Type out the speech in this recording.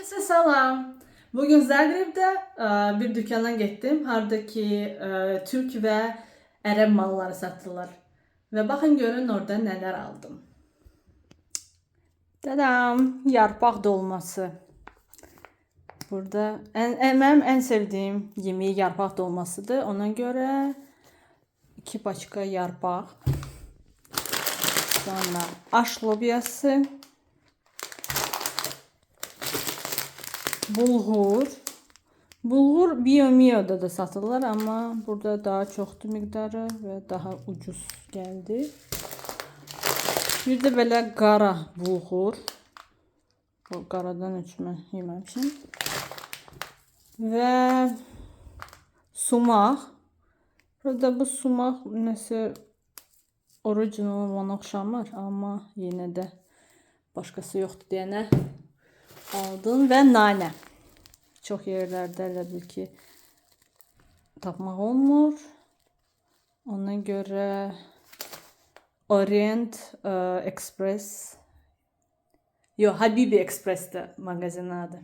Herkese selam. Bugün Zagreb'de bir dükkana gittim. Hardaki Türk ve Arap malları sattılar. Ve bakın görün orada neler aldım. Tadam! Yarpak dolması. Burada benim en sevdiğim yemeği yarpak dolmasıdır. Ona göre 2 paçka yarpak. Sonra aş lobyası. Bulgur. Bulgur Bio-Mio'da da satılır ama burada daha çoxdur miqdarı və daha ucuz gəldi. Bir də belə qara bulgur. Bu qaradan heç mən yeməmişəm. Və sumaq. Burada bu sumaq nəsə original ona oxşamır, amma yenə də başqası yoxdur deyənə aldım və nanə. Çox yerlərdə elə bil ki tapmaq olmur. Ona görə Orient Express Habibi Express'də mağazanın adı.